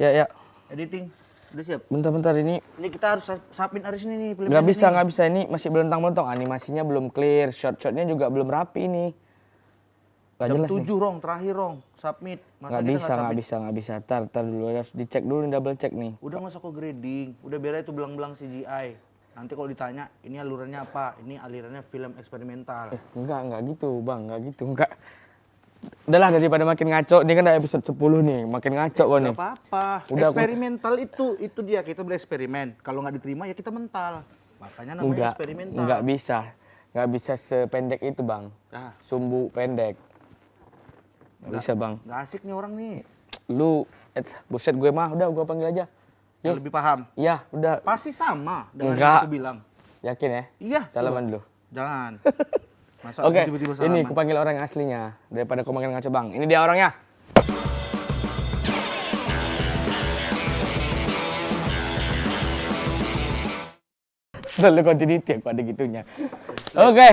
Ya, ya. Editing. Udah siap? Bentar-bentar ini. Ini kita harus submit hari ini nih. Nggak bisa. Ini masih belontang-belontang. Animasinya belum clear. Shot-shotnya juga belum rapi ini. Gak Jam jelas 7 nih. Rong, terakhir Rong. Submit. Masa Nggak bisa. Tar dulu. Harus dicek dulu, double check nih. Udah nggak usah kok grading. Udah biar itu belang-belang CGI. Nanti kalau ditanya, ini alirannya apa? Ini alirannya film eksperimental. Enggak gitu Bang. Enggak. Udahlah daripada makin ngaco. Ini kan udah episode 10 nih. Makin ngaco kok nih. Gak apa-apa. Udah, eksperimental itu dia. Kita bereksperimen. Kalau nggak diterima ya kita mental. Makanya namanya eksperimental. Nggak bisa sependek itu Bang. Sumbu pendek. Nggak bisa Bang. Nggak asik nih orang nih. Lu, buset gue mah. Udah gue panggil aja. Yang lebih paham. Iya, udah. Pasti sama dengan Enggak. yang aku bilang. Yakin ya? Iya. Salaman dulu. Jangan. Masa Oke, tiba-tiba salaman? ini aku panggil orang yang aslinya. Daripada aku panggil ngaco Bang. Ini dia orangnya. Selalu continuity aku ada gitunya. Oke.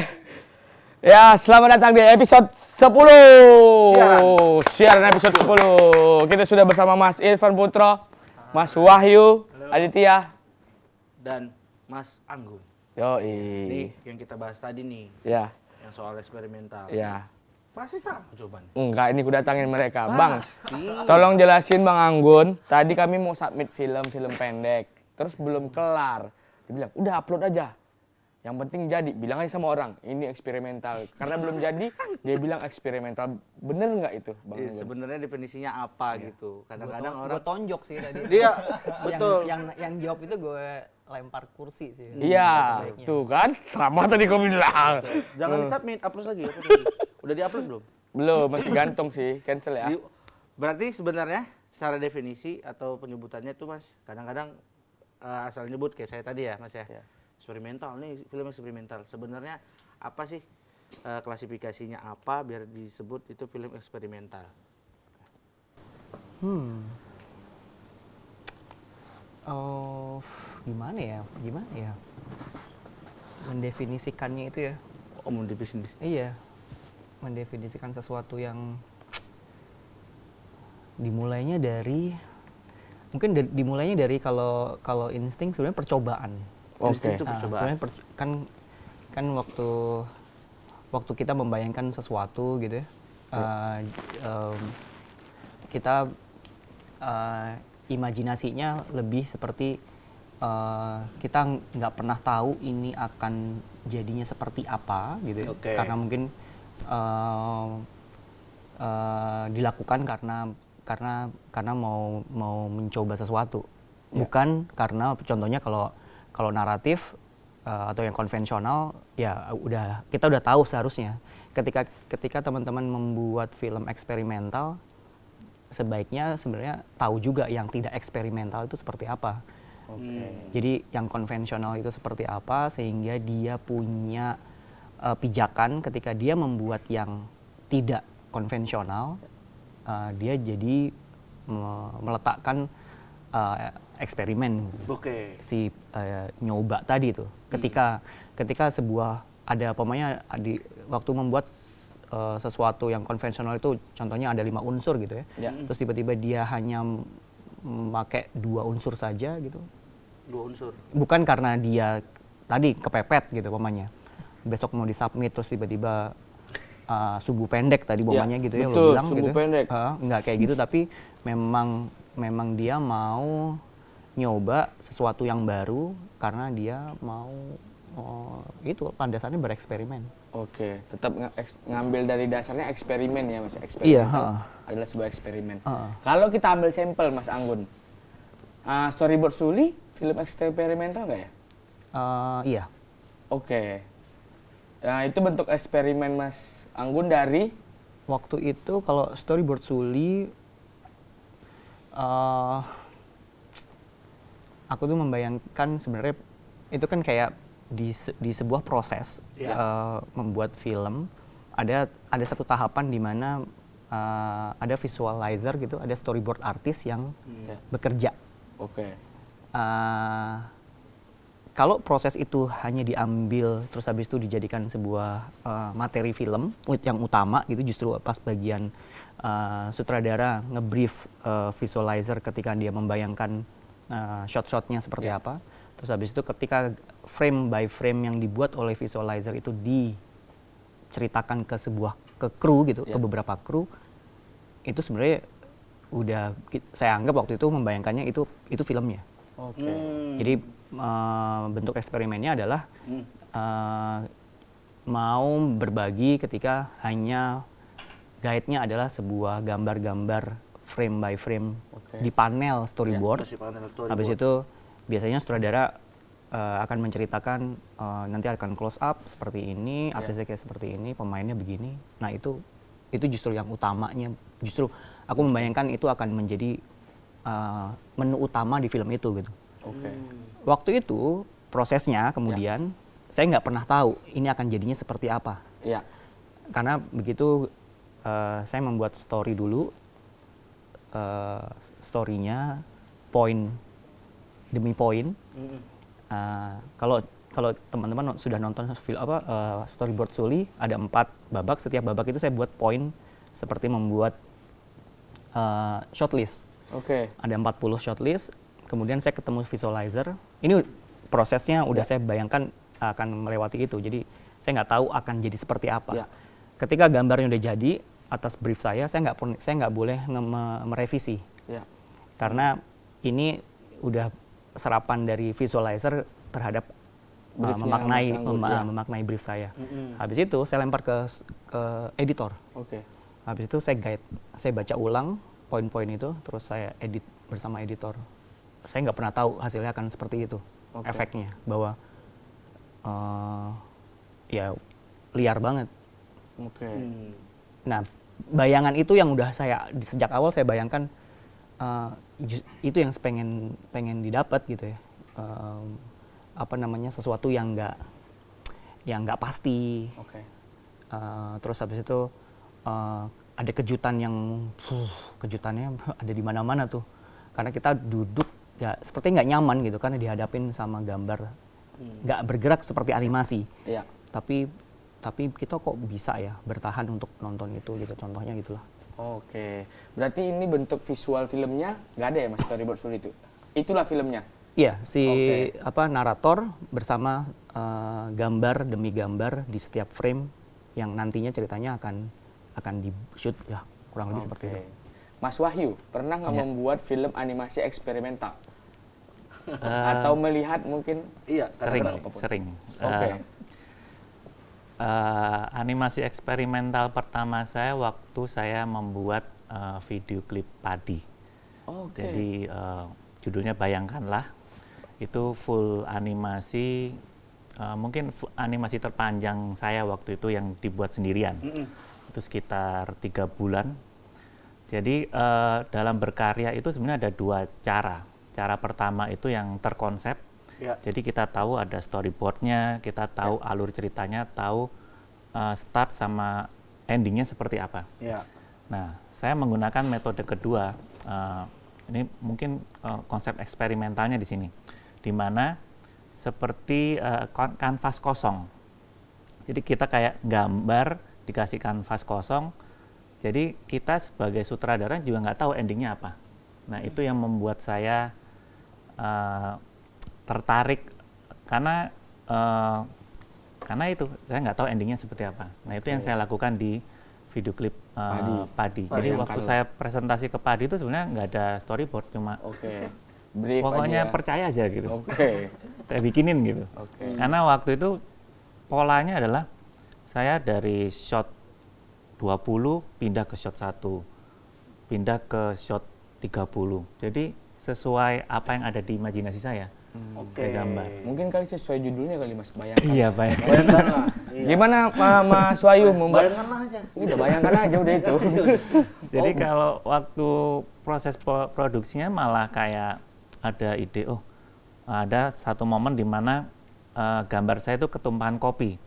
Ya, selamat datang di episode 10. Siaran episode 10. Kita sudah bersama Mas Irfan Putro, Mas Wahyu, Aditya, dan Mas Anggun. Yoi. Ini yang kita bahas tadi nih. Ya. Yang soal eksperimental. Ya. Pasti sama jawabannya. Enggak, ini aku datangin mereka. Pasti. Bang, tolong jelasin Bang Anggun. Tadi kami mau submit film pendek. Terus belum kelar. Dia bilang, udah upload aja. Yang penting jadi. Bilang aja sama orang, ini eksperimental. Karena belum jadi, dia bilang eksperimental. Bener nggak itu Bang Anggun? Sebenarnya definisinya apa gitu. Kadang-kadang orang... Gue tonjok sih tadi. Dia, betul. Yang jawab itu gue lempar kursi sih. Iya, tuh kan. Sama tadi kau bilang. Jangan di-submit, upload lagi. Udah di-upload belum? Belum, masih gantung sih. Cancel ya. Berarti sebenarnya secara definisi atau penyebutannya itu Mas, kadang-kadang asal nyebut kayak saya tadi ya Mas ya. Eksperimental nih, film eksperimental. Sebenarnya apa sih klasifikasinya apa biar disebut itu film eksperimental? Oh, gimana ya? Mendefinisikannya itu ya. Oh, mau definisi. Iya. Mendefinisikan sesuatu yang dimulainya dari kalau insting sebenarnya percobaan. Insting itu percobaan. Sebenarnya kan waktu kita membayangkan sesuatu gitu ya. Kita imajinasinya lebih seperti kita nggak pernah tahu ini akan jadinya seperti apa gitu ya. Karena mungkin dilakukan karena mau mencoba sesuatu, bukan karena contohnya kalau naratif atau yang konvensional ya kita udah tahu seharusnya ketika teman-teman membuat film eksperimental sebaiknya sebenarnya tahu juga yang tidak eksperimental itu seperti apa. Jadi yang konvensional itu seperti apa sehingga dia punya pijakan ketika dia membuat yang tidak konvensional, dia jadi meletakkan eksperimen si nyoba tadi itu. Ketika sebuah ada pemainnya waktu membuat sesuatu yang konvensional itu contohnya ada 5 unsur gitu ya. Terus tiba-tiba dia hanya memakai 2 unsur saja gitu. 2 unsur. Bukan karena dia tadi kepepet gitu pemainnya. Besok mau disubmit terus tiba-tiba sumbu pendek tadi bomanya gitu ya lo bilang sumbu gitu. Pendek. Enggak kayak gitu tapi memang dia mau nyoba sesuatu yang baru karena dia mau itu landasannya bereksperimen. Oke, tetap ngambil dari dasarnya eksperimen ya Mas. Eksperimen Iya, adalah sebuah eksperimen. Kalau kita ambil sampel Mas Anggun, Storyboard Suli film eksperimental nggak ya? Iya. Oke. Nah itu bentuk eksperimen Mas Anggun dari? Waktu itu kalau Storyboard Suli, aku tuh membayangkan sebenarnya itu kan kayak di sebuah proses membuat film ada satu tahapan di mana ada visualizer gitu, ada storyboard artis yang bekerja. Kalau proses itu hanya diambil terus habis itu dijadikan sebuah materi film yang utama gitu, justru pas bagian sutradara ngebrief visualizer ketika dia membayangkan shot-shotnya seperti apa. Terus habis itu ketika frame by frame yang dibuat oleh visualizer itu diceritakan ke kru gitu, ke beberapa kru, itu sebenarnya udah saya anggap waktu itu membayangkannya itu filmnya. Oke. Jadi bentuk eksperimennya adalah mau berbagi ketika hanya guide-nya adalah sebuah gambar-gambar frame by frame di panel storyboard. Habis itu biasanya sutradara akan menceritakan nanti akan close up seperti ini, artisnya kayak seperti ini, pemainnya begini. Nah itu justru yang utamanya. Justru aku membayangkan itu akan menjadi menu utama di film itu gitu. Waktu itu prosesnya kemudian saya nggak pernah tahu ini akan jadinya seperti apa. Iya. Karena begitu saya membuat story dulu, story-nya poin demi poin. Kalau teman-teman sudah nonton storyboard Suli, ada 4 babak. Setiap babak itu saya buat poin seperti membuat shortlist. Ada 40 shortlist. Kemudian saya ketemu visualizer. Ini prosesnya udah saya bayangkan akan melewati itu. Jadi saya nggak tahu akan jadi seperti apa. Ketika gambarnya udah jadi atas brief saya nggak boleh merevisi. Karena ini udah serapan dari visualizer terhadap memaknai brief saya. Habis itu saya lempar ke editor. Habis itu saya guide, saya baca ulang poin-poin itu, terus saya edit bersama editor. Saya nggak pernah tahu hasilnya akan seperti itu, efeknya bahwa ya liar banget. Nah, bayangan itu yang udah sejak awal saya bayangkan itu yang pengen didapat gitu ya. Sesuatu yang nggak pasti. Terus habis itu ada kejutan kejutannya ada di mana-mana tuh. Karena kita duduk ya seperti nggak nyaman gitu karena dihadapin sama gambar nggak bergerak seperti animasi. Tapi kita kok bisa ya bertahan untuk nonton itu gitu, contohnya gitulah. Berarti ini bentuk visual filmnya nggak ada ya Mas storyboard Suli itu? Itulah filmnya? Iya, narator bersama gambar demi gambar di setiap frame yang nantinya ceritanya akan di-shoot ya, kurang lebih seperti itu. Mas Wahyu, pernah nggak membuat film animasi eksperimental? Atau melihat mungkin? Sering. Animasi eksperimental pertama saya waktu saya membuat video klip padi. Jadi judulnya Bayangkanlah, itu full animasi, mungkin animasi terpanjang saya waktu itu yang dibuat sendirian. Itu sekitar 3 bulan. Jadi dalam berkarya itu sebenarnya ada 2 cara. Cara pertama itu yang terkonsep. Jadi kita tahu ada storyboardnya, kita tahu alur ceritanya, tahu start sama endingnya seperti apa. Nah, saya menggunakan metode kedua. Ini mungkin konsep eksperimentalnya di sini, di mana seperti kanvas kosong. Jadi kita kayak gambar dikasih kanvas kosong. Jadi kita sebagai sutradara juga nggak tahu endingnya apa. Nah, itu yang membuat saya tertarik karena itu saya nggak tahu endingnya seperti apa. Nah, itu yang saya lakukan di video klip Padi. Jadi waktu saya presentasi ke Padi itu sebenarnya nggak ada storyboard, cuma brief pokoknya aja. percaya aja gitu. Saya bikinin gitu. Karena waktu itu polanya adalah saya dari shot 20 pindah ke shot 1, pindah ke shot 30. Jadi sesuai apa yang ada di imajinasi saya. Saya gambar. Mungkin kali sesuai judulnya kali Mas, bayangkan. Iya, Bayangkanlah. Gimana Mas Wahyu membuat? Bayangkanlah aja. Udah bayangkan aja udah itu. Jadi kalau waktu proses produksinya malah kayak ada ide, ada satu momen di mana gambar saya itu ketumpahan kopi.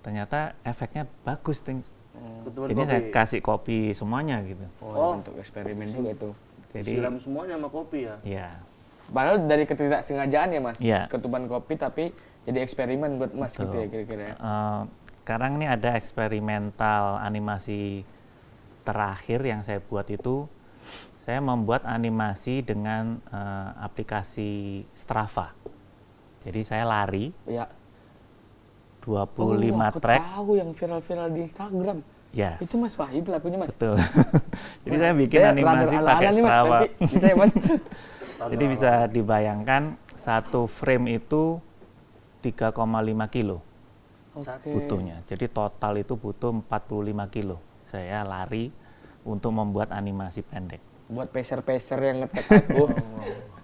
Ternyata efeknya bagus, jadi saya kasih kopi semuanya gitu. Untuk eksperimen juga itu. Jadi siram semuanya sama kopi ya? Iya. Padahal dari ketidaksengajaan ya Mas, Iya. ketumpahan kopi tapi jadi eksperimen buat Mas gitu ya kira-kira. Sekarang ini ada eksperimental animasi terakhir yang saya buat itu, saya membuat animasi dengan aplikasi Strava. Jadi saya lari Ya. 25 aku track. tahu yang viral-viral di Instagram. Ya, Itu Mas Wahyu pelakunya, Mas. betul. Jadi Mas, saya bikin saya animasi rada pakai ala-ala nih, Mas. Strava. Nanti bisa ya, Mas? Jadi bisa dibayangkan satu frame itu 3,5 kilo butuhnya. Jadi total itu butuh 45 kilo. Saya lari untuk membuat animasi pendek. Buat peser-peser yang ngetek aku.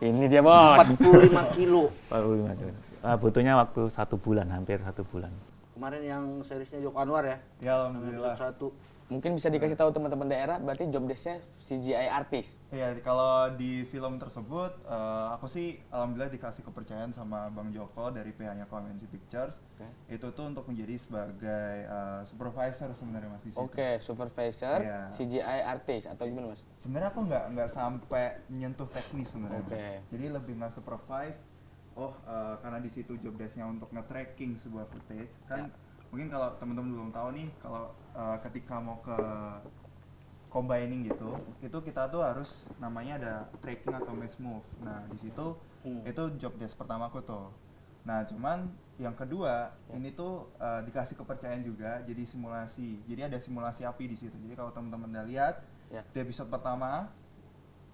Ini dia, Bos. 45 kilo. 45 kilo. Butuhnya waktu 1 bulan, hampir 1 bulan. Kemarin yang seriesnya Joko Anwar ya. Ya, alhamdulillah. Satu. Mungkin bisa dikasih tahu teman-teman daerah, berarti job desk-nya CGI artis. Ya, kalau di film tersebut, aku sih alhamdulillah dikasih kepercayaan sama Bang Joko dari pihaknya Convention Pictures. Itu tuh untuk menjadi sebagai supervisor sebenarnya Mas di situ. Oke, supervisor, Iya. CGI artis atau gimana, Mas? Sebenarnya aku nggak sampai menyentuh teknis sebenarnya. Oke. Jadi lebih nggak supervise. Karena di situ job desk-nya untuk nge-tracking sebuah footage kan. Mungkin kalau teman-teman belum tahu nih, kalau ketika mau ke combining gitu, itu kita tuh harus namanya ada tracking atau mesh move. Nah di situ itu job desk pertamaku tuh. Nah cuman yang kedua ini tuh dikasih kepercayaan juga, jadi simulasi. Jadi ada simulasi api di situ. Jadi kalau teman-teman udah lihat di episode pertama,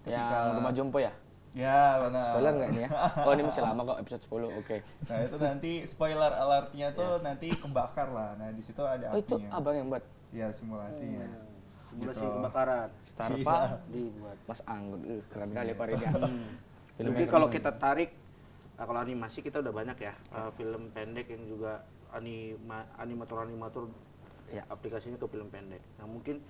Yang Rumah Jompo ya? ya benar. Spoiler nggak ini ya? Oh, ini masih lama kok, episode 10, oke. Nah itu nanti spoiler alertnya tuh nanti kebakar lah. Nah di situ ada Oh, itu apinya. abang yang buat? Ya simulasinya. Simulasi Gitu. kebakaran. Starva Dibuat. Mas Anggun. Keren kali Pak Ridha. Mungkin kalau kita tarik, kalau animasi kita udah banyak ya. Film pendek yang juga animator-animator aplikasinya ke film pendek. Nah mungkin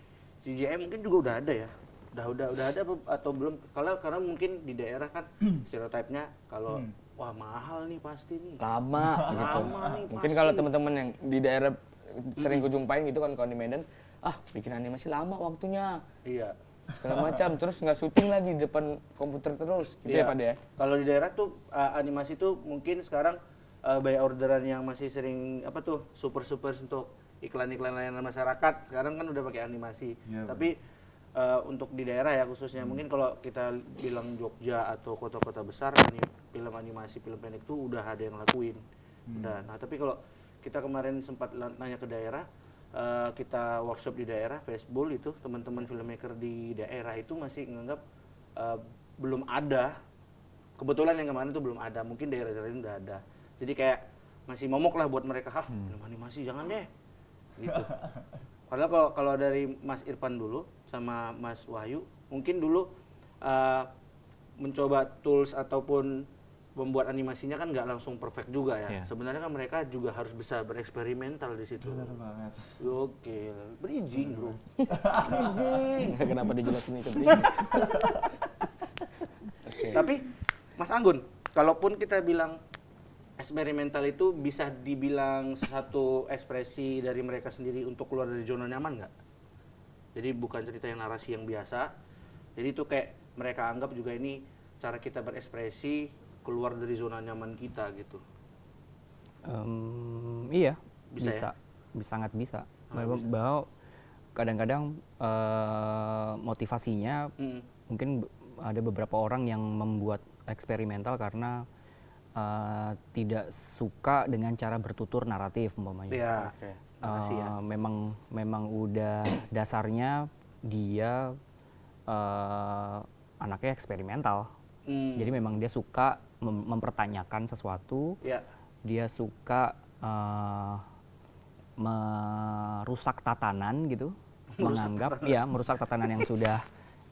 CGI mungkin juga udah ada ya. Udah ada atau belum? Karena mungkin di daerah kan stereotipnya kalau wah mahal nih pasti nih. Lama gitu. nih, Mungkin pasti. kalau teman-teman yang di daerah sering kujumpain gitu kan kalau di Medan, bikin animasi lama waktunya. Iya. Segala macam, terus nggak syuting lagi di depan komputer terus. Gitu ya, Pak De? Kalau di daerah tuh animasi tuh mungkin sekarang by orderan yang masih sering super untuk iklan-iklan layanan masyarakat sekarang kan udah pakai animasi. Iya, Tapi untuk di daerah ya khususnya mungkin kalau kita bilang Jogja atau kota-kota besar film animasi film pendek tuh udah ada yang lakuin. Nah tapi kalau kita kemarin sempat nanya ke daerah, kita workshop di daerah Facebook itu teman-teman filmmaker di daerah itu masih menganggap belum ada. Kebetulan yang kemarin itu belum ada, mungkin daerah-daerah lain udah ada. Jadi kayak masih momok lah buat mereka, film animasi jangan deh, gitu. Padahal kalau dari Mas Irfan dulu sama Mas Wahyu, mungkin dulu mencoba tools ataupun membuat animasinya kan nggak langsung perfect juga ya. Yeah. Sebenarnya kan mereka juga harus bisa bereksperimental di situ. Benar banget. Oke, bridging bro. Bridging. Kenapa dijelasin itu? Tapi Mas Anggun, kalaupun kita bilang eksperimental itu bisa dibilang satu ekspresi dari mereka sendiri untuk keluar dari zona nyaman nggak? Jadi bukan cerita yang narasi yang biasa. Jadi itu kayak mereka anggap juga ini cara kita berekspresi keluar dari zona nyaman kita gitu. Iya, Bisa bisa, ya? sangat bisa. Sangat bisa. Bahwa kadang-kadang motivasinya mungkin ada beberapa orang yang membuat eksperimental karena tidak suka dengan cara bertutur naratif umpamanya. Iya. Narasi ya. Memang udah dasarnya dia anaknya eksperimental. Jadi memang dia suka mempertanyakan sesuatu. Iya. Dia suka merusak tatanan gitu, menganggap merusak tatanan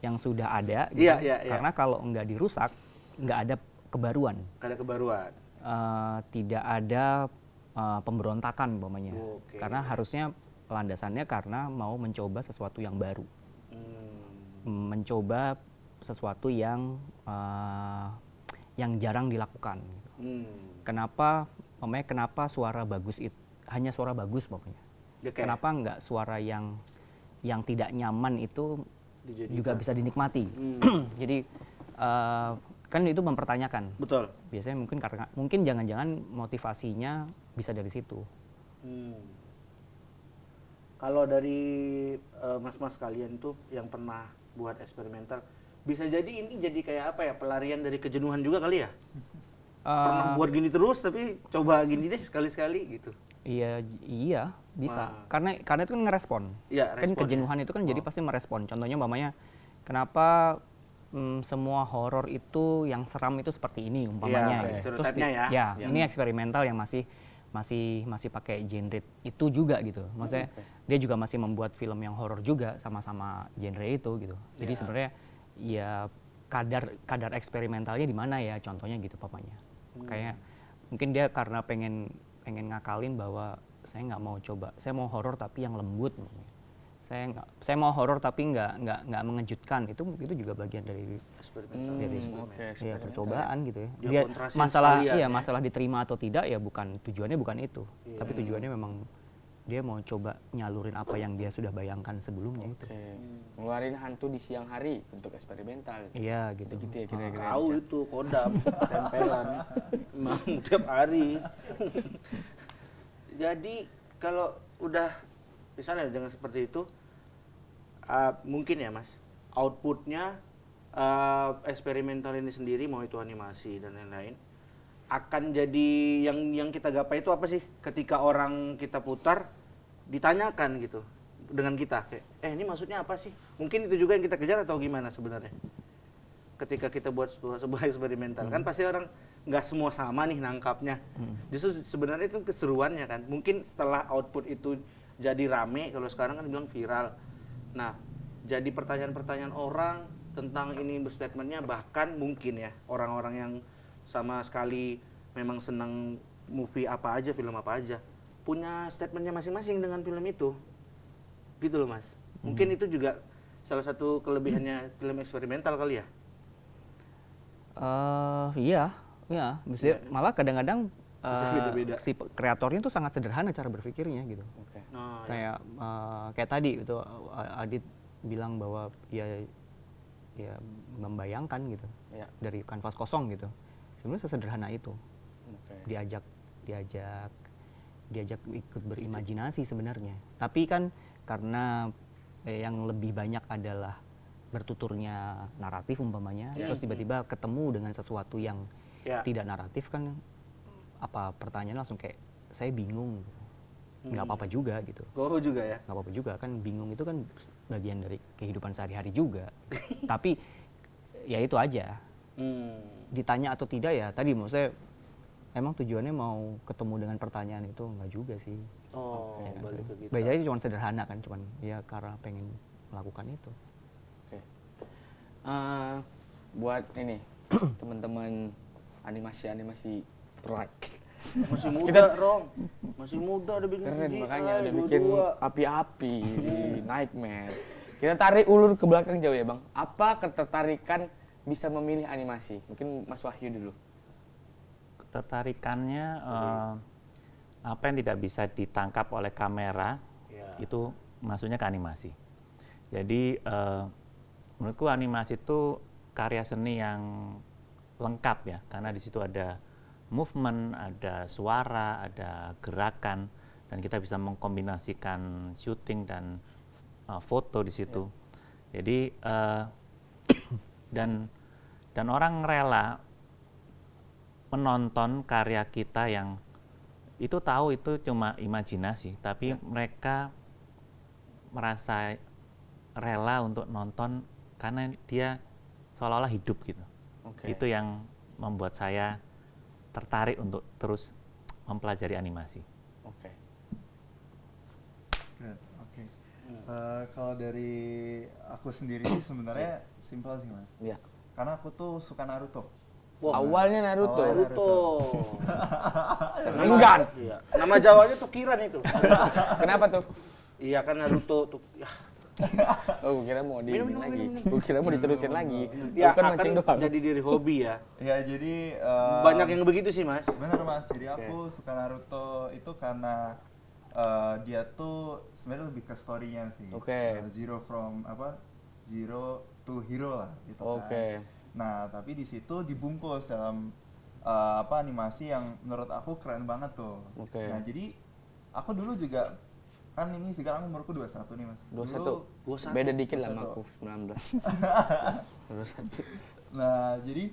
yang sudah ada. Gitu. Iya. Karena kalau nggak dirusak, nggak ada kebaruan. Ada kebaruan. Tidak ada pemberontakan umpamanya. Oke. Karena harusnya landasannya karena mau mencoba sesuatu yang baru, mencoba sesuatu yang jarang dilakukan. Kenapa suara bagus itu hanya suara bagus umpamanya? Okay. Kenapa nggak suara yang tidak nyaman itu Dijadikan. juga bisa dinikmati? Jadi kan itu mempertanyakan. Betul. Biasanya mungkin jangan-jangan motivasinya bisa dari situ. Kalau dari mas-mas kalian tuh yang pernah buat eksperimental, bisa jadi ini jadi kayak apa ya, pelarian dari kejenuhan juga kali ya? Pernah buat gini terus tapi coba gini deh sekali-sekali gitu. Iya, bisa. Wah. Karena itu kan ngerespon. Iya, Kan respon kejenuhan itu kan jadi pasti merespon. Contohnya umpamanya kenapa semua horor itu yang seram itu seperti ini umpamanya. Iya, gitu. stereotipnya ya. Ini eksperimental yang masih pakai genre itu juga gitu. Maksudnya dia juga masih membuat film yang horor juga sama-sama genre itu gitu. Jadi sebenarnya ya kadar eksperimentalnya di mana ya, contohnya gitu papanya. Kayak mungkin dia karena pengen ngakalin bahwa saya nggak mau coba, saya mau horor tapi yang lembut. Saya mau horor tapi nggak mengejutkan. Itu juga bagian dari ya, percobaan gitu ya. Dia Dia kontrasin masalah sekalian ya. masalah diterima atau tidak ya tujuannya bukan itu. Tapi tujuannya memang dia mau coba nyalurin apa yang dia sudah bayangkan sebelumnya itu. Oke. Ngeluarin hantu di siang hari untuk eksperimental. Iya gitu. Gitu ya kira-kira. Tahu itu kodam, tempelan, emang tiap hari. Jadi kalau udah misalnya dengan seperti itu, mungkin ya mas, outputnya eksperimental ini sendiri, mau itu animasi dan lain-lain, akan jadi yang kita gapai itu apa sih? Ketika orang kita putar, ditanyakan gitu dengan kita, kayak, ini maksudnya apa sih? Mungkin itu juga yang kita kejar atau gimana sebenarnya? Ketika kita buat sebuah eksperimental, kan pasti orang nggak semua sama nih nangkapnya. Justru sebenarnya itu keseruannya kan. Mungkin setelah output itu jadi rame, kalau sekarang kan bilang viral. Nah, jadi pertanyaan-pertanyaan orang tentang ini berstatementnya, bahkan mungkin ya orang-orang yang sama sekali memang senang movie apa aja, film apa aja, punya statementnya masing-masing dengan film itu. Gitu loh mas. Mungkin itu juga salah satu kelebihannya film eksperimental kali ya. Iya. Maksudnya malah kadang-kadang Bisa beda-beda. si kreatornya tuh sangat sederhana cara berpikirnya gitu. Oke. Nah, Kayak tadi itu Adit bilang bahwa ya membayangkan gitu Ya. dari kanvas kosong gitu. Sebenarnya sesederhana itu. Oke. Diajak ikut berimajinasi sebenarnya. Tapi kan karena yang lebih banyak adalah bertuturnya naratif umpamanya, terus tiba-tiba ketemu dengan sesuatu yang tidak naratif kan, apa pertanyaan langsung kayak saya bingung gitu. Nggak apa-apa juga gitu. Gue juga ya. Nggak apa-apa juga kan, bingung itu kan bagian dari kehidupan sehari-hari juga. Tapi ya itu aja, ditanya atau tidak ya tadi, maksudnya emang tujuannya mau ketemu dengan pertanyaan itu nggak juga sih. Oh, Ya kan? balik ke kita. Biasanya cuma sederhana kan, cuman ya karena pengen melakukan itu. Oke. Buat ini teman-teman animasi proyek. Masih muda, Rom. Masih muda udah bikin Keren, CGI, makanya udah bikin dua-dua. api-api di Nightmare. Kita tarik ulur ke belakang jauh ya bang. Apa ketertarikan bisa memilih animasi? Mungkin Mas Wahyu dulu. Ketertarikannya apa yang tidak bisa ditangkap oleh kamera itu masuknya ke animasi. Jadi menurutku animasi itu karya seni yang lengkap ya, karena di situ ada movement, ada suara, ada gerakan, dan kita bisa mengkombinasikan syuting dan foto di situ. Jadi dan orang rela menonton karya kita yang itu tahu itu cuma imajinasi, tapi mereka merasa rela untuk nonton karena dia seolah-olah hidup gitu. Itu yang membuat saya tertarik untuk terus mempelajari animasi. Oke. Oke. Kalau dari aku sendiri sih sebenarnya simpel sih mas. Iya. Karena aku tuh suka Naruto. Awalnya Naruto. Naruto. Senenggan. Iya. Nama Jawanya tuh Kiran itu. Kenapa tuh? Iya kan Naruto tuh. Ya, Oh, gue kira mau di Minum, lagi. minum. Gue kira mau diterusin lagi. ya Bukan akan mancing doang. jadi diri hobi ya. Ya jadi Banyak yang begitu sih mas. bener mas. Jadi aku suka Naruto itu karena dia tuh sebenarnya lebih ke story-nya sih. Oke. Zero to hero lah gitu Oke. kan. Nah tapi di situ dibungkus dalam animasi yang menurut aku keren banget tuh. Oke. Nah jadi aku dulu juga kan ini sekarang umurku 21 nih mas. 21. 21. Beda dikit lah 21. sama aku 19. 21. Nah jadi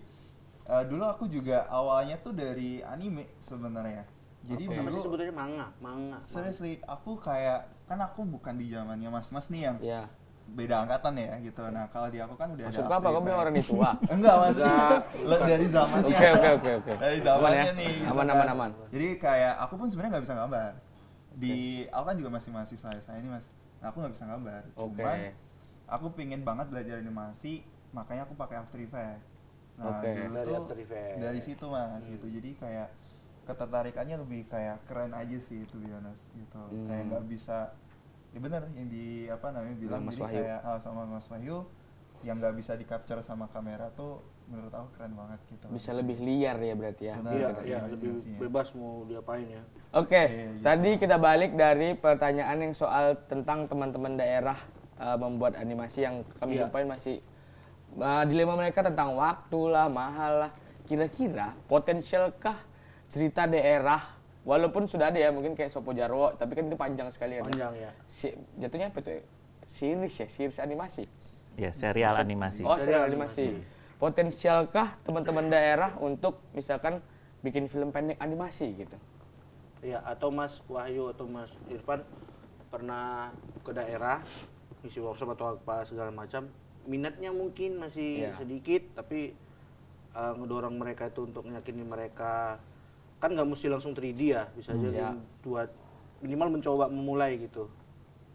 dulu aku juga awalnya tuh dari anime sebenarnya. Jadi Oke. Apa sih dulu sebutannya manga? seriously aku kayak kan aku bukan di zamannya mas-mas nih yang Ya. beda angkatan ya gitu. Nah kalau di aku kan udah Maksud ada apa? Kamu After bilang Effects. orang ini tua. Enggak maksudnya dari zamannya. Oke. Dari Aman zamannya ya? nih. gitu Aman, kan. aman, aman. Jadi kayak aku pun sebenarnya nggak bisa gambar. Aku kan juga masih mahasiswa saya ini mas. Nah, aku nggak bisa gambar. Oke. Cuman aku pingin banget belajar animasi, makanya aku pakai After Effects. Nah, Oke. dulu Dari tuh After Effects. dari situ mas gitu. Jadi kayak ketertarikannya lebih kayak keren aja sih itu biasa gitu. Kayak nggak bisa ya benar yang di apa namanya bilang Mas jadi Wahyu. kayak sama Mas Wahyu yang nggak bisa di capture sama kamera tuh menurut aku keren banget gitu. Bisa lebih liar ya berarti ya. Benar. Iya, Gitu, iya, lebih imajinasinya. bebas mau diapain ya. Oke, Iya, gitu. tadi kita balik dari pertanyaan yang soal tentang teman-teman daerah membuat animasi yang kami Iya. jumpain masih dilema mereka tentang waktu lah, mahal lah. Kira-kira potensialkah cerita daerah walaupun sudah ada ya mungkin kayak Sopo Jarwo, tapi kan itu panjang sekali ya. Panjang ya. Jatuhnya apa itu? Series animasi. Ya, serial animasi. Oh, serial Serial animasi. animasi. Potensialkah teman-teman daerah untuk misalkan bikin film pendek animasi gitu? Iya, atau Mas Wahyu atau Mas Irfan pernah ke daerah ngisi workshop atau apa segala macam, minatnya mungkin masih Iya. sedikit, tapi ngedorong mereka itu untuk meyakini mereka kan nggak mesti langsung 3D ya, bisa aja Iya. buat minimal mencoba memulai gitu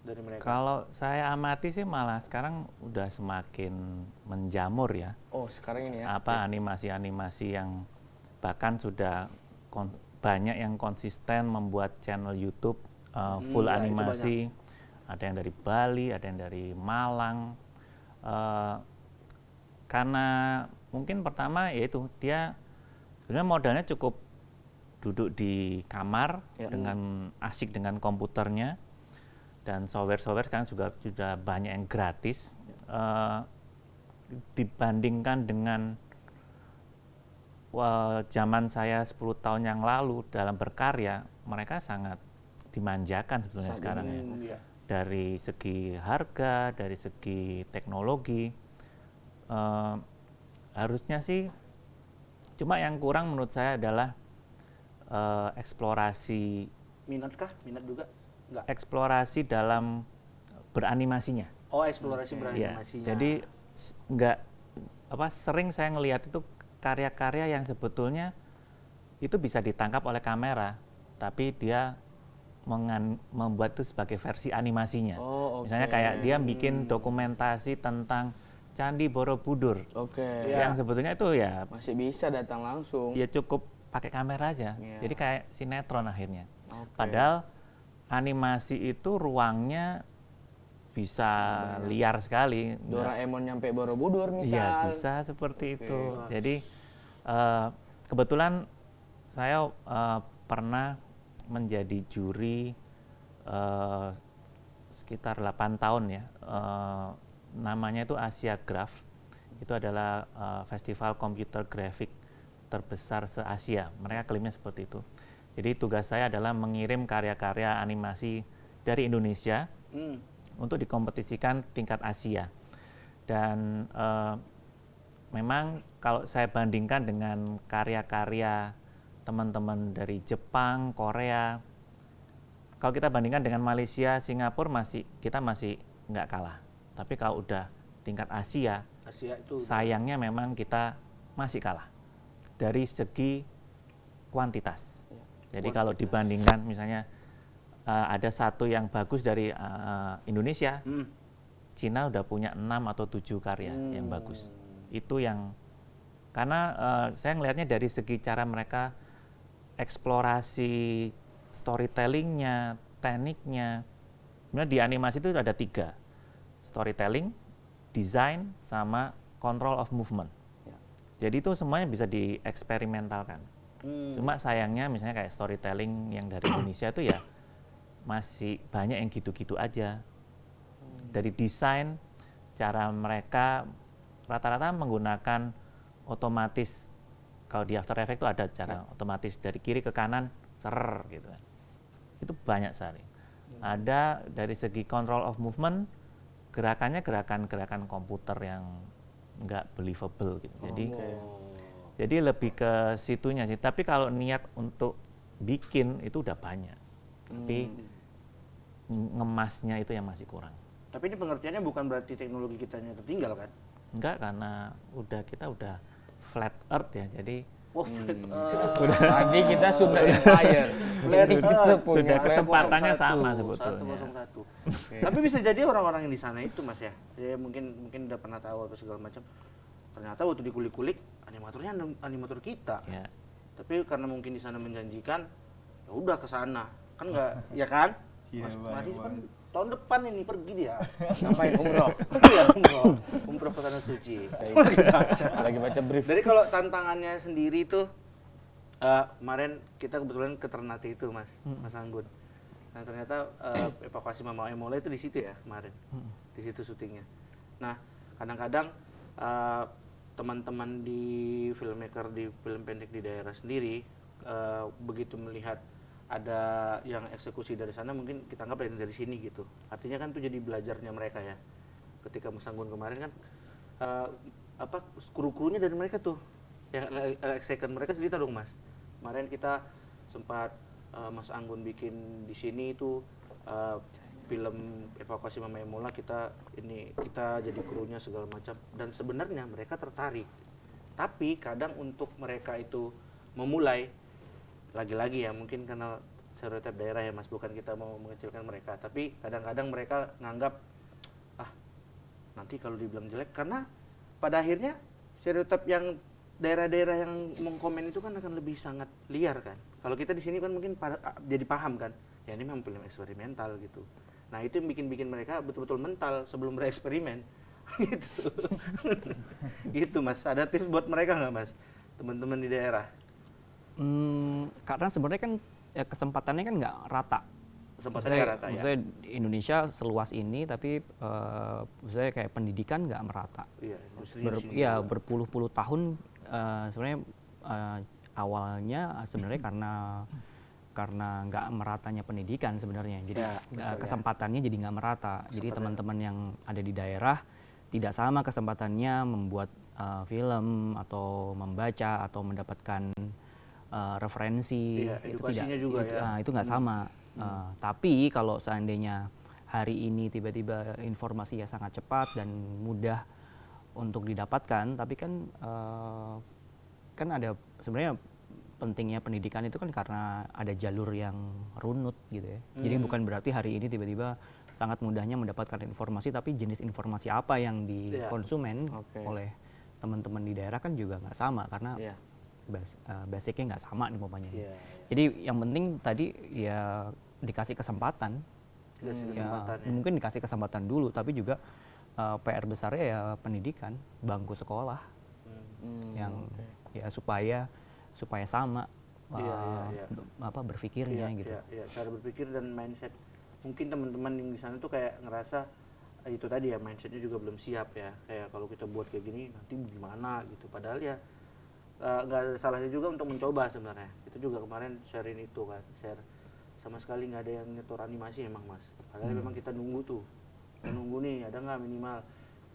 dari mereka. Kalau saya amati sih malah sekarang udah semakin menjamur ya. Oh, sekarang ini ya. Apa animasi-animasi yang bahkan sudah banyak yang konsisten membuat channel YouTube full ya, itu animasi. Ada yang dari Bali, ada yang dari Malang. Karena mungkin pertama yaitu dia sebenarnya modalnya cukup duduk di kamar Ya. dengan asik dengan komputernya, dan software-software sekarang juga sudah banyak yang gratis. Dibandingkan dengan zaman saya 10 tahun yang lalu dalam berkarya, mereka sangat dimanjakan sebetulnya sekarang ya. Iya. Dari segi harga, dari segi teknologi, harusnya sih, cuma yang kurang menurut saya adalah eksplorasi Minat juga? Enggak. eksplorasi dalam beranimasinya. Oh, eksplorasi Ya, beranimasinya. jadi nggak sering saya ngelihat itu karya-karya yang sebetulnya itu bisa ditangkap oleh kamera, tapi dia membuat itu sebagai versi animasinya. Oh, oke. Misalnya kayak dia bikin dokumentasi tentang Candi Borobudur, Oke. Iya. yang sebetulnya itu ya Masih bisa datang langsung. ya cukup pakai kamera aja. Iya. Jadi kayak sinetron akhirnya. Oke. Padahal animasi itu ruangnya bisa liar sekali. Doraemon nyampe Borobudur Iya, misal. bisa seperti Oke. itu. Jadi kebetulan saya pernah menjadi juri sekitar 8 tahun ya. Namanya itu Asia Graph. Itu adalah festival komputer grafik terbesar se-Asia. Mereka klaimnya seperti itu. Jadi tugas saya adalah mengirim karya-karya animasi dari Indonesia untuk dikompetisikan tingkat Asia. Dan memang kalau saya bandingkan dengan karya-karya teman-teman dari Jepang, Korea, kalau kita bandingkan dengan Malaysia, Singapura kita masih nggak kalah. Tapi kalau udah tingkat Asia itu sayangnya memang kita masih kalah dari segi kuantitas. Jadi kalau dibandingkan misalnya ada satu yang bagus dari Indonesia, Cina udah punya 6 atau 7 karya yang bagus. Itu yang karena saya ngelihatnya dari segi cara mereka eksplorasi storytellingnya, tekniknya. Sebenarnya di animasi itu ada 3, storytelling, design, sama control of movement. Jadi itu semuanya bisa dieksperimentalkan. Cuma sayangnya misalnya kayak storytelling yang dari Indonesia itu ya masih banyak yang gitu-gitu aja. Dari desain, cara mereka rata-rata menggunakan otomatis. Kalau di After Effects itu ada cara otomatis dari kiri ke kanan, ser gitu kan. Itu banyak sekali. Ada dari segi control of movement, gerakannya gerakan-gerakan komputer yang nggak believable gitu. Jadi lebih ke situnya sih. Tapi kalau niat untuk bikin itu udah banyak. Tapi ngemasnya itu yang masih kurang. Tapi ini pengertiannya bukan berarti teknologi kitanya tertinggal kan? Enggak, karena kita udah flat earth ya. Jadi Tadi kita Sunda Empire. Jadi kita punya sudah kesempatannya 101, sama sebetulnya. 101. Tapi bisa jadi orang-orang yang di sana itu Mas ya. Ya mungkin udah pernah tahu atau segala macam. Ternyata waktu dikulik-kulik animatornya animator kita. Ya. Tapi karena mungkin di sana menjanjikan, ya udah ke sana. Kan enggak, ya kan? Iya, Mas baik, Mari kan baik. tahun depan ini pergi dia. Ngapain umroh? Iya, umroh ke tanah suci. Lagi baca brief. Jadi kalau tantangannya sendiri itu kemarin kita kebetulan ke Ternate itu Mas Anggun. Nah ternyata evakuasi Mama Emola itu di situ ya kemarin, di situ syutingnya. Nah kadang-kadang teman-teman di filmmaker di film pendek di daerah sendiri begitu melihat ada yang eksekusi dari sana mungkin kita anggap dari sini gitu. Artinya kan itu jadi belajarnya mereka ya. Ketika Mas Anggun kemarin kan kru-krunya dari mereka tuh yang execution mereka cerita dong Mas. Kemarin kita sempat Mas Anggun bikin di sini itu film evakuasi Mama Emola kita jadi krunya segala macam dan sebenarnya mereka tertarik. Tapi kadang untuk mereka itu memulai lagi-lagi ya mungkin karena stereotip daerah ya Mas, bukan kita mau mengecilkan mereka, tapi kadang-kadang mereka nganggap nanti kalau dibilang jelek karena pada akhirnya stereotip yang daerah-daerah yang mengkomen itu kan akan lebih sangat liar kan. Kalau kita di sini kan mungkin jadi paham kan, ya ini memang film eksperimental gitu. Nah itu yang bikin mereka betul-betul mental sebelum bereksperimen gitu. Gitu Mas, ada tips buat mereka nggak Mas, teman-teman di daerah? Karena sebenarnya kan ya kesempatannya kan nggak rata. Kesempatannya nggak rata ya? Maksudnya Indonesia seluas ini, tapi maksudnya kayak pendidikan nggak merata. Iya, industrinya di sini juga. Berpuluh-puluh tahun sebenarnya awalnya sebenarnya karena nggak meratanya pendidikan sebenarnya. Jadi Ya, betul, kesempatannya jadi nggak merata. Jadi teman-teman yang ada di daerah tidak sama kesempatannya membuat film atau membaca atau mendapatkan referensi. Iya, edukasinya juga ya. Nah, itu nggak sama. Tapi kalau seandainya hari ini tiba-tiba informasinya sangat cepat dan mudah untuk didapatkan, tapi kan ada sebenarnya pentingnya pendidikan itu kan karena ada jalur yang runut gitu ya. Jadi bukan berarti hari ini tiba-tiba sangat mudahnya mendapatkan informasi, tapi jenis informasi apa yang dikonsumen oleh teman-teman di daerah kan juga nggak sama karena basicnya nggak sama nih umpamanya. Jadi yang penting tadi ya dikasih kesempatan. Mungkin dikasih kesempatan dulu, tapi juga PR besarnya ya pendidikan, bangku sekolah yang ya supaya sama berpikirnya gitu. Iya, cara berpikir dan mindset. Mungkin teman-teman yang di sana tuh kayak ngerasa itu tadi ya mindsetnya juga belum siap ya. Kayak kalau kita buat kayak gini nanti gimana gitu. Padahal ya nggak ada salahnya juga untuk mencoba sebenarnya. Itu juga kemarin sharein itu kan, share sama sekali nggak ada yang nyetor animasi emang Mas. Padahal memang kita nunggu tuh, kita nunggu nih ada nggak minimal.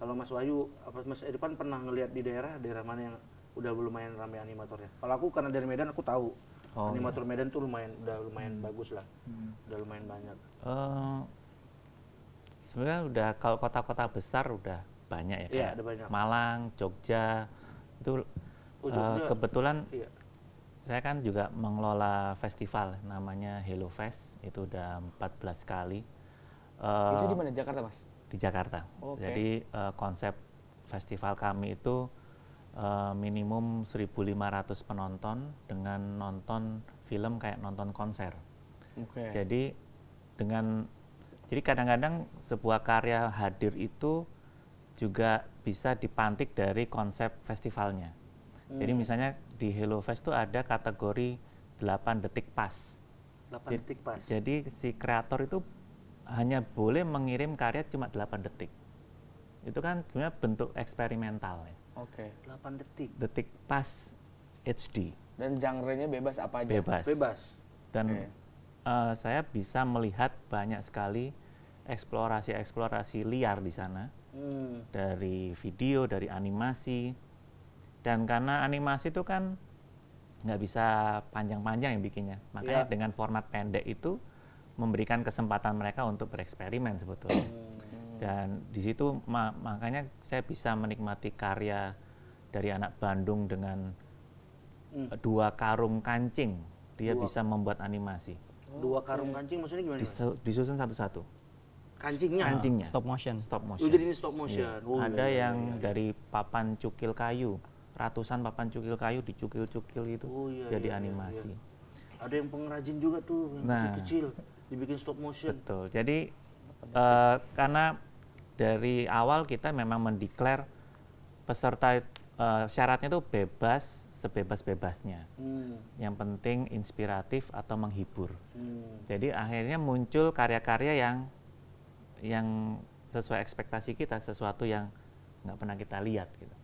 Kalau Mas Wahyu, Mas Irfan pernah ngelihat di daerah mana yang udah lumayan ramai animatornya? Kalau aku karena dari Medan aku tahu animator Medan tuh udah lumayan bagus lah, udah lumayan banyak. Sebenarnya udah kalau kota-kota besar udah banyak ya, kayak ada banyak. Malang, Jogja itu. Kebetulan saya kan juga mengelola festival namanya Hello Fest, itu udah 14 kali. Itu di mana, Jakarta Mas? Di Jakarta. Jadi konsep festival kami itu minimum 1.500 penonton dengan nonton film kayak nonton konser. Jadi kadang-kadang sebuah karya hadir itu juga bisa dipantik dari konsep festivalnya. Jadi misalnya di Hello Fest itu ada kategori 8 detik pas. 8 detik pas. Jadi si kreator itu hanya boleh mengirim karya cuma 8 detik. Itu kan sebenarnya bentuk eksperimental ya. 8 detik. Detik pas HD. Dan genre-nya bebas apa aja? Bebas. Bebas. Dan saya bisa melihat banyak sekali eksplorasi liar di sana. Dari video, dari animasi. Dan karena animasi itu kan nggak bisa panjang-panjang yang bikinnya. Makanya dengan format pendek itu memberikan kesempatan mereka untuk bereksperimen sebetulnya. Dan di situ makanya saya bisa menikmati karya dari anak Bandung dengan 2 karung kancing. Dia bisa membuat animasi. 2 karung kancing maksudnya gimana? Disusun satu-satu. Kancingnya? Stop motion. Stop Oh, motion. jadi ini stop motion. Iya. Oh, Ada iya, yang dari papan cukil kayu, ratusan papan cukil kayu dicukil-cukil itu Oh, iya, jadi iya, animasi. iya. Ada yang pengrajin juga tuh, yang Nah. kecil-kecil, dibikin stop motion. Betul. Jadi karena dari awal kita memang mendeklar peserta syaratnya itu bebas, sebebas-bebasnya. Yang penting inspiratif atau menghibur. Jadi akhirnya muncul karya-karya yang sesuai ekspektasi kita, sesuatu yang nggak pernah kita lihat gitu.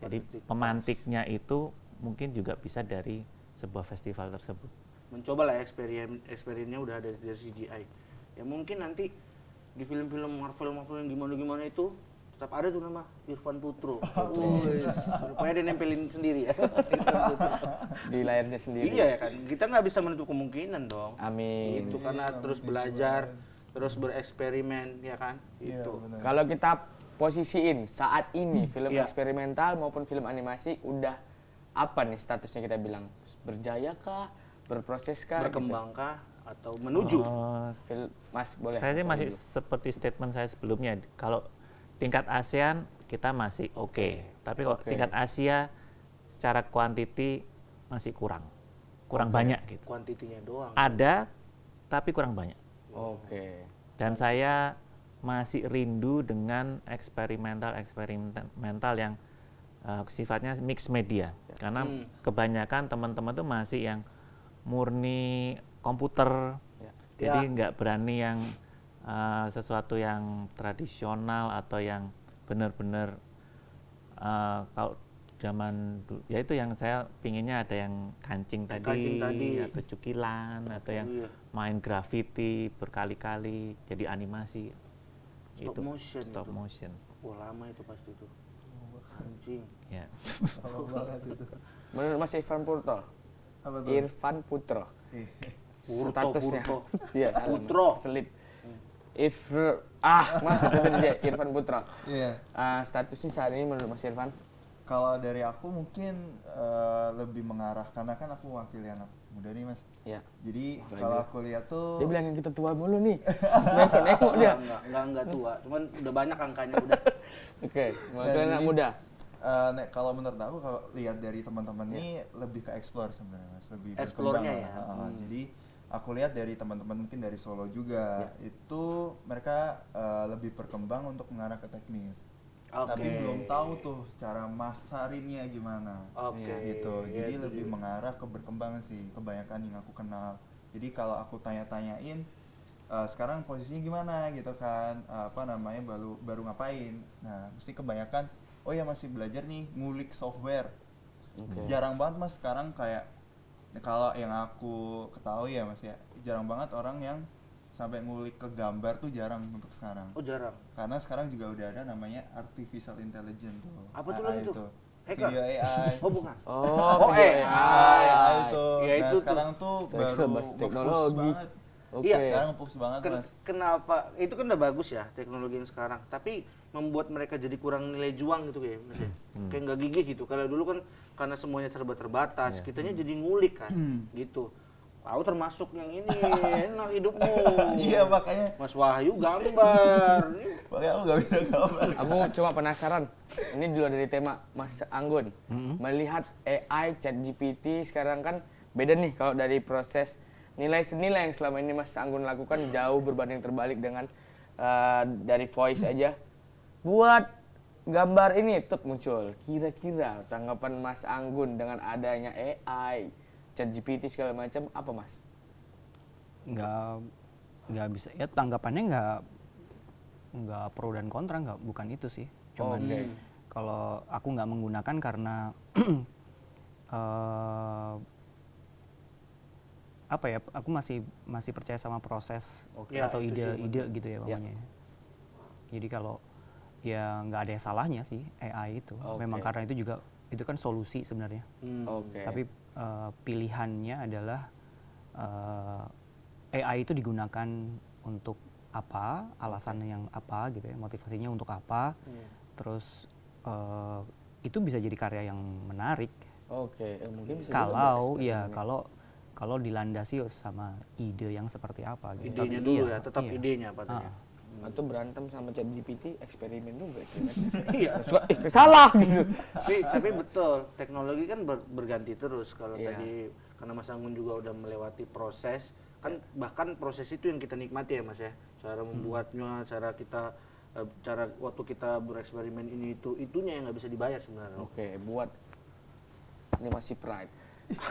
Jadi pemantiknya itu mungkin juga bisa dari sebuah festival tersebut. Mencoba lah eksperimennya udah ada dari CGI. Ya mungkin nanti di film-film Marvel yang gimana-gimana itu tetap ada tuh nama Irfan Putro. Rupanya dia nempelin sendiri ya. Di layarnya sendiri. Iya ya kan, kita nggak bisa menutup kemungkinan dong. Amin. Itu karena terus belajar, terus bereksperimen, ya kan? Iya, Itu. benar. Kalau kita posisiin saat ini film Iya. eksperimental maupun film animasi udah apa nih statusnya kita bilang? Berjaya kah? Berproses kah? Berkembangkah atau menuju? Mas boleh. Saya sih Mas masih dulu. seperti statement saya sebelumnya. Kalau tingkat ASEAN kita masih oke. Tapi kalau Oke. tingkat Asia secara kuantiti masih kurang banyak gitu. Kuantitinya doang. Ada tapi kurang banyak. Oke. Dan saya masih rindu dengan eksperimental yang sifatnya mix media. Karena kebanyakan teman-teman tuh masih yang murni komputer. Jadi nggak berani yang sesuatu yang tradisional atau yang benar-benar kalau zaman ya itu yang saya pinginnya ada yang kancing tadi atau cukilan atau yang main graffiti berkali-kali jadi animasi. Stop motion. Wah lama itu pasti tuh. Anjing. Ya. Lama banget itu. Menurut Mas Irfan Putro. Apa tuh? Irfan Putro. Statusnya. Purto. Iya, salah, Mas. Putro. Selip. Mas itu tadi dia Irfan Putro. Iya. Statusnya saat ini menurut Mas Irfan? Kalau dari aku mungkin lebih mengarah karena kan aku wakili anak muda nih Mas. Iya. Jadi kalau aku lihat tuh Dia bilangin kita tua mulu nih. Nengok dia. Enggak tua, cuman udah banyak angkanya udah. Oke, wakil anak muda. Kalau menurut aku kalau lihat dari teman-teman ini lebih ke explore sebenarnya Mas, lebih Explore-nya berkembang. ya. Jadi aku lihat dari teman-teman mungkin dari Solo juga itu mereka lebih berkembang untuk mengarah ke teknis. Tapi belum tahu tuh cara masarinnya gimana. Gitu. Jadi lebih mengarah ke berkembang sih kebanyakan yang aku kenal. Jadi kalau aku tanya-tanyain sekarang posisinya gimana gitu kan, baru ngapain. Nah, mesti kebanyakan oh ya masih belajar nih ngulik software. Jarang banget Mas sekarang kayak kalau yang aku ketahui ya Mas ya, jarang banget orang yang sampai ngulik ke gambar tuh jarang untuk sekarang. Oh jarang. Karena sekarang juga udah ada namanya artificial intelligence tuh. Apa tuh AI lagi tuh? Hacker? Video AI. Oh bukan. Oh, AI itu. Ya, Nah, itu tuh. sekarang tuh baru Bahas nge-push teknologi. banget. Oke. Iya, Sekarang nge-push banget Mas. Kenapa? Itu kan udah bagus ya teknologi yang sekarang. Tapi membuat mereka jadi kurang nilai juang gitu kayak Mas ya. Kayak nggak gigih gitu. Kalau dulu kan karena semuanya serba terbatas, kitanya jadi ngulik kan, gitu. Aku termasuk yang ini enak hidupmu. Iya makanya. Mas Wahyu gambar. Makanya aku gak bisa gambar. Aku cuma penasaran. Ini di luar dari tema Mas Anggun. Melihat AI, ChatGPT sekarang kan beda nih kalau dari proses nilai senilai yang selama ini Mas Anggun lakukan jauh berbanding terbalik dengan dari voice aja. Buat gambar ini muncul. Kira-kira tanggapan Mas Anggun dengan adanya AI, ChatGPT segala macam apa Mas? Nggak bisa ya, tanggapannya nggak pro dan kontra, bukan itu sih. Cuman kalau aku nggak menggunakan karena apa ya, aku masih percaya sama proses Ya, atau itu sih, ide gitu ya pokoknya. Jadi kalau ya nggak ada yang salahnya sih AI itu. Memang Oke. karena itu kan solusi sebenarnya. Oke. Tapi pilihannya adalah AI itu digunakan untuk apa, alasan yang apa gitu ya, motivasinya untuk apa. Terus itu bisa jadi karya yang menarik Oke, mungkin bisa kalau ya kalau dilandasi sama ide yang seperti apa gitu. Idenya Tapi dulu iya, ya, tetap iya. idenya padanya. atau berantem sama ChatGPT, eksperimen juga itu. Iya. Suka salah gitu. Tapi betul, teknologi kan berganti terus. Kalau Iya. tadi karena Mas Anggun juga udah melewati proses, kan bahkan proses itu yang kita nikmati ya Mas ya. Cara membuatnya, cara waktu kita bereksperimen ini itunya yang nggak bisa dibayar sebenarnya. Oke, buat animasi Pride.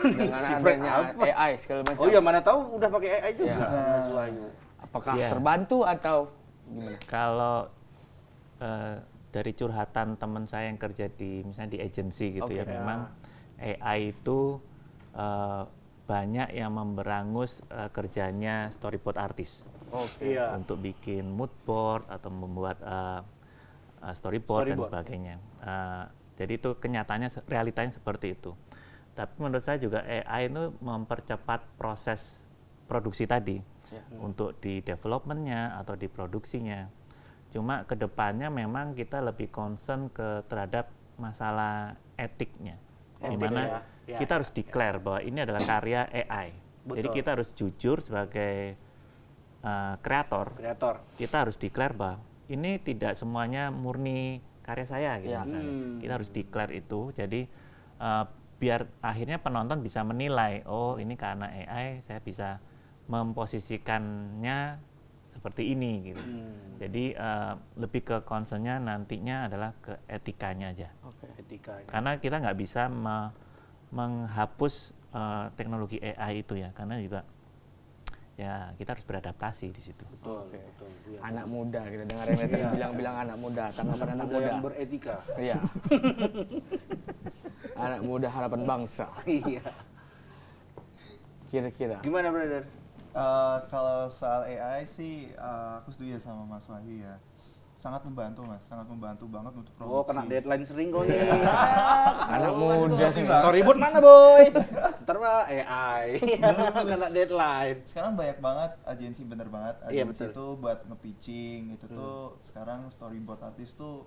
Dengan Animasi Pride adanya apa? AI segala macam. Oh iya, mana tahu udah pakai AI juga Iya. Mas Wahyu. Apakah Iya. terbantu atau gimana? Kalau dari curhatan teman saya yang kerja di misalnya di agensi gitu ya, Oke. memang AI itu banyak yang memberangus kerjanya storyboard artis Oke. Iya. untuk bikin mood board atau membuat storyboard dan Storyboard. sebagainya. Jadi itu kenyataannya realitanya seperti itu. Tapi menurut saya juga AI itu mempercepat proses produksi tadi untuk di developmentnya atau di produksinya. Cuma kedepannya memang kita lebih concern terhadap masalah etiknya, di Etik mana ya. Ya, kita harus declare bahwa ini adalah karya AI. Jadi Betul. kita harus jujur sebagai kreator. Kita harus declare bahwa ini tidak semuanya murni karya saya gitu Iya. misalnya. Kita harus declare itu. Jadi biar akhirnya penonton bisa menilai, oh ini karena AI saya bisa memposisikannya seperti ini gitu. Jadi lebih ke concernnya nantinya adalah ke etikanya aja. Oke. Etika. Karena kita nggak bisa menghapus teknologi AI itu ya, karena juga ya kita harus beradaptasi di situ. Betul, betul. Iya. Anak muda kita dengar yang tadi bilang anak muda, tanggapan anak Muda muda. yang beretika. Iya. Anak muda harapan bangsa. Iya. Kira-kira. Gimana brother? Kalau soal AI sih aku setuju sama Mas Wahyu ya. Sangat membantu Mas, sangat membantu banget untuk produksi. Oh, kena deadline sering kau nih. Anak muda. Storyboard mana boy? Ntar mah AI. Kena deadline. Sekarang banyak banget agensi, bener banget. Iya, Agensi betul. itu buat nge-pitching itu tuh sekarang storyboard artis tuh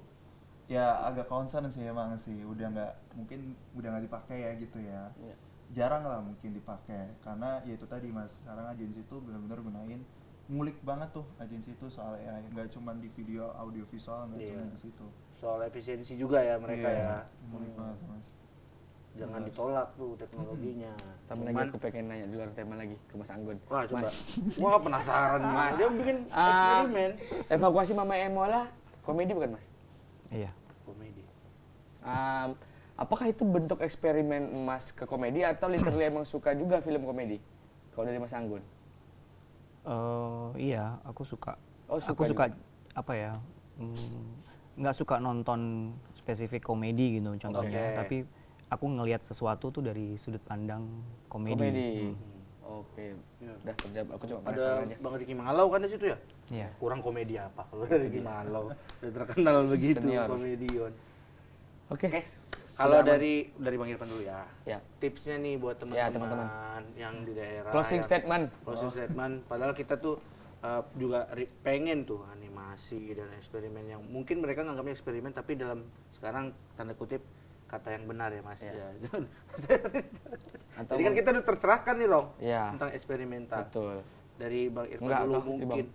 ya agak concern sih emang sih. Mungkin udah nggak dipakai ya gitu ya. Iya. Jarang lah mungkin dipakai karena ya itu tadi Mas, sekarang agensi itu benar-benar gunain ngulik banget tuh agensi itu soal AI, nggak cuma di video audio visual, nggak Iya. cuma di situ. Soal efisiensi juga ya mereka Iya, ya. ngulik banget Mas. Jangan ditolak tuh teknologinya. Sama lagi aku pengen nanya di luar tema lagi ke Mas Anggun. Wah coba. Mas, Wah penasaran Mas. Dia bikin Ah. eksperimen. evakuasi Mama Emola komedi bukan Mas? Iya. Komedi. Apakah itu bentuk eksperimen Mas ke komedi atau literally emang suka juga film komedi? Kalau dari Mas Anggun? Iya, aku suka. Oh, suka Aku suka juga. apa ya? Nggak suka nonton spesifik komedi gitu contohnya, Oke. tapi aku ngelihat sesuatu tuh dari sudut pandang komedi. Komedi. Oke, udah terjawab. Aku cuma penasaran Ada aja. Bang Riki Mangalau kan di situ ya? Iya. Kurang komedi apa kalau Riki Mangalau? Udah terkenal begitu Senior. komedian. Oke. Oke. Kalau Sudah dari Bang Irfan dulu ya. Ya. Tipsnya nih buat Ya, teman-teman teman-teman. yang di daerah. Closing yang- statement. Closing statement. Padahal kita tuh juga pengen tuh animasi dan eksperimen yang mungkin mereka nganggapnya eksperimen tapi dalam sekarang tanda kutip kata yang benar ya Mas. Ya. Ya. Atau Jadi kan kita udah tercerahkan nih Rong Ya. tentang eksperimental. Betul. Dari Bang Irfan Enggak, dulu kok sih, Bang. mungkin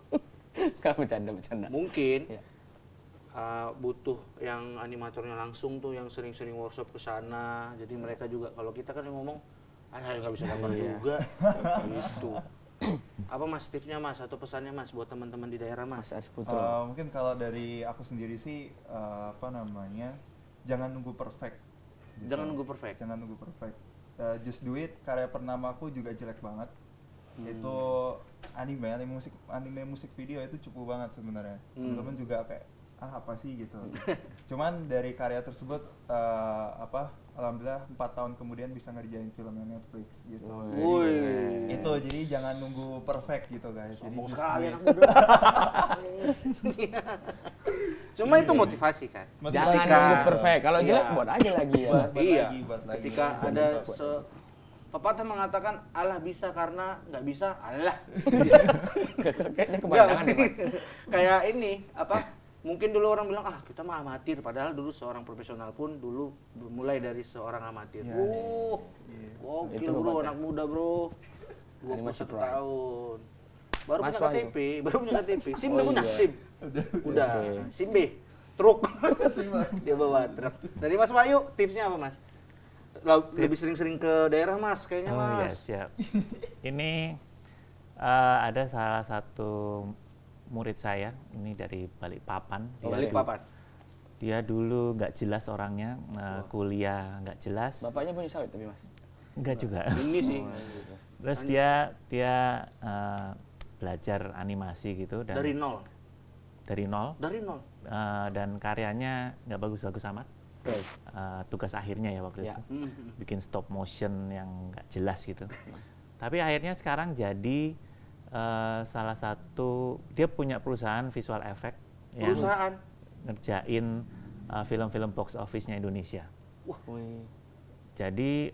Enggak bercanda. mungkin Ya. butuh yang animatornya langsung tuh yang sering-sering workshop ke sana. Jadi mereka juga kalau kita kan yang ngomong saya nggak bisa gambar Iya. juga gitu. Apa Mas tipsnya Mas atau pesannya Mas buat teman-teman di daerah Mas? Mas Arif Putra. Mungkin kalau dari aku sendiri sih jangan nunggu perfect. gitu. Jangan nunggu perfect. Jangan nunggu perfect. Just do it. Karya pertamaku juga jelek banget. Itu anime musik video itu cukup banget sebenarnya. Teman-teman juga kayak apa sih gitu. Cuman dari karya tersebut alhamdulillah 4 tahun kemudian bisa ngerjain filmnya Netflix gitu. Wih. Itu jadi jangan nunggu perfect gitu guys. Jadi Sombong just sekali wait. anak muda. Cuma itu motivasi kan. Jangan Ketika- nunggu perfect. Kalau jelek Iya. buat aja lagi ya. Buat Iya. buat lagi. Ketika ada pepatah mengatakan Allah bisa karena nggak bisa Allah. Kayaknya Nggak, kebanyakan deh, Mas. kayak ini apa? Mungkin dulu orang bilang kita mah amatir, padahal dulu seorang profesional pun dulu mulai dari seorang amatir. Iya. Gokil Itu bro, pepatah. anak muda bro. Animasi 21 Prime. tahun. Baru Mas punya Wahyu. KTP, baru punya KTP. SIM Oh, udah punya, iya. SIM. Udah. SIM B, truk. Dia bawa truk. Dari Mas Wahyu, tipsnya apa Mas? Lebih sering-sering ke daerah Mas, kayaknya Oh iya, Mas. siap. Ini ada salah satu murid saya, ini dari Balikpapan. Oh, Balikpapan. Dia dulu nggak jelas orangnya, kuliah nggak jelas. Bapaknya punya sawit tapi Mas. Enggak juga. Ini sih. Terus dia belajar animasi gitu dan Dari nol. dari nol Dari nol. dan karyanya nggak bagus-bagus amat. Oke. Tugas akhirnya ya waktu Ya. itu bikin stop motion yang nggak jelas gitu. Tapi akhirnya sekarang jadi salah satu, dia punya perusahaan visual effect yang Perusahaan. ngerjain film-film box office-nya Indonesia. Wih. Jadi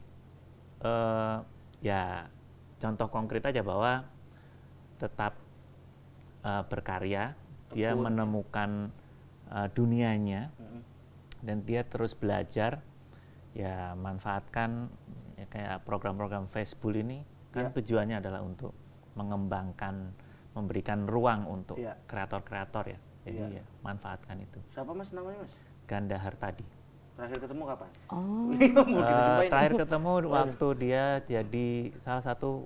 ya contoh konkret aja bahwa tetap berkarya, dia Tekun. menemukan dunianya dan dia terus belajar, ya manfaatkan ya, kayak program-program Facebook ini kan Ya. tujuannya adalah untuk mengembangkan, memberikan ruang untuk Ya. kreator-kreator ya. Jadi Ya. ya, manfaatkan itu. Siapa Mas namanya Mas? Ganda Hartadi. Terakhir ketemu kapan? Oh. Mau kita jumpain. Terakhir ketemu waktu dia jadi salah satu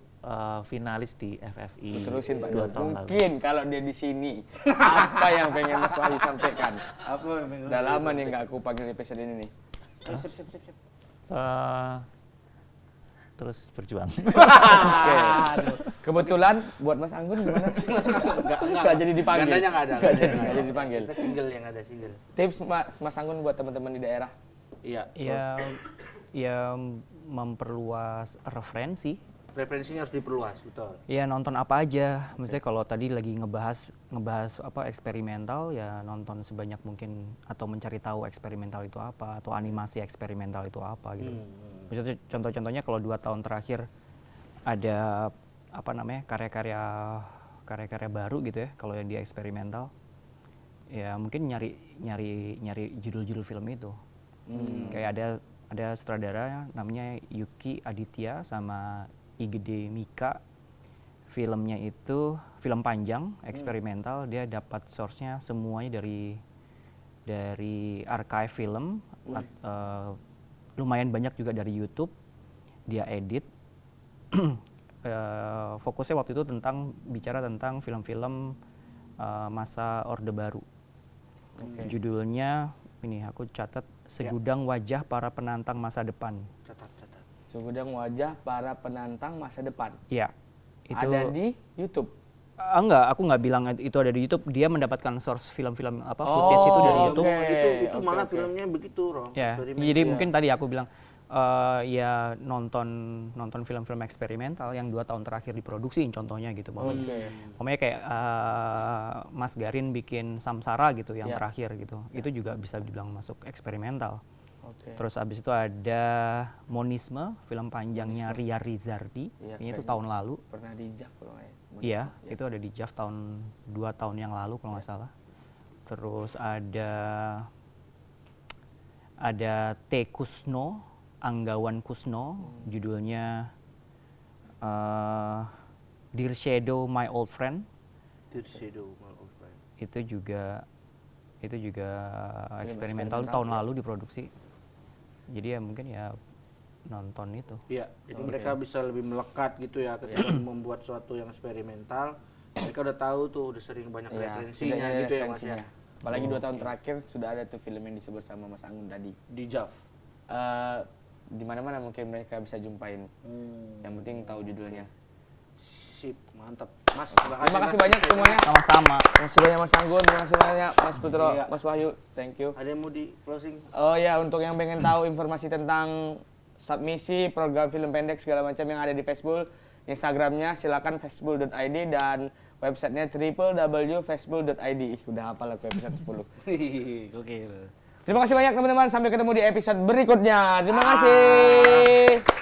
finalis di FFI Terusin Pak 2 Dul. tahun lalu. Mungkin kalau dia di sini apa yang pengen Mas Wahyu sampaikan? Apa yang pengen Udah lu lama sampaikan? nih nggak aku panggil episode ini nih. Sip. Eh, terus berjuang. Oke. Kebetulan buat Mas Anggun gimana? Nggak jadi dipanggil. Gandanya nggak ada. Nggak jadi dipanggil. Kita single yang ada single. Tips Mas Anggun buat teman-teman di daerah. Iya. Ya memperluas referensi. Referensinya harus diperluas, betul. Ya nonton apa aja. Maksudnya kalau tadi lagi ngebahas apa eksperimental, ya nonton sebanyak mungkin atau mencari tahu eksperimental itu apa atau animasi eksperimental itu apa gitu. Maksudnya contoh-contohnya kalau 2 tahun terakhir ada apa namanya karya-karya baru gitu ya kalau yang di eksperimental. Ya mungkin nyari judul-judul film itu. Kayak ada sutradara namanya Yuki Aditya sama Igede Mika. Filmnya itu film panjang eksperimental, dia dapat source-nya semuanya dari archive film. Lumayan banyak juga dari YouTube. Dia edit. Fokusnya waktu itu bicara tentang film-film masa Orde Baru. Judulnya ini aku catat, Segudang Wajah Para Penantang Masa Depan. Catat. Segudang wajah para penantang masa depan. Ya, itu Ada di YouTube. enggak, aku nggak bilang itu ada di YouTube. Dia mendapatkan source film-film footage itu dari YouTube. oke. Itu malah Oke. filmnya begitu, Rom. Ya, Eksperimen. jadi Iya. mungkin tadi aku bilang ya nonton film-film eksperimental yang 2 tahun terakhir diproduksi, contohnya gitu. Oke. Pokoknya kayak Mas Garin bikin Samsara gitu yang Ya. terakhir gitu. Itu juga bisa dibilang masuk eksperimental. Oke. Terus abis itu ada Monisme, film panjangnya Ria Rizardi. Iya, Ini itu kayaknya. tahun lalu. Pernah di JAF kalau nggak ya? Iya, itu ada di JAF 2 tahun yang lalu kalau nggak salah. Terus ada T. Kusno, Anggawan Kusno, judulnya Dear Shadow My Old Friend. Dear Shadow, My Old Friend. Itu juga eksperimental, eksperimental, tahun ya. lalu diproduksi. Jadi ya mungkin ya nonton itu. Iya, jadi mereka bisa lebih melekat gitu ya ketika membuat sesuatu yang eksperimental. Mereka udah tahu tuh, udah sering banyak Iya, referensinya setidaknya ada gitu ya Mas referensinya. ya. Apalagi 2 tahun terakhir sudah ada tuh film yang disebut sama Mas Anggun tadi. Di JAV. Di mana-mana mungkin mereka bisa jumpain. Yang penting tahu judulnya. Sip, mantap. Mas, Terima kasih banyak semuanya. Sama-sama. Terima kasih banyak Mas Anggun, terima kasih banyak Mas Putro, Iya. Mas Wahyu, thank you. Ada yang mau di closing? Oh ya, untuk yang pengen tahu informasi tentang submisi, program film pendek segala macam yang ada di Facebook, Instagramnya silakan facebook.id dan websitenya www.facebook.id. Udah hafal aku episode 10. Gokil. Terima kasih banyak teman-teman, sampai ketemu di episode berikutnya. Terima kasih.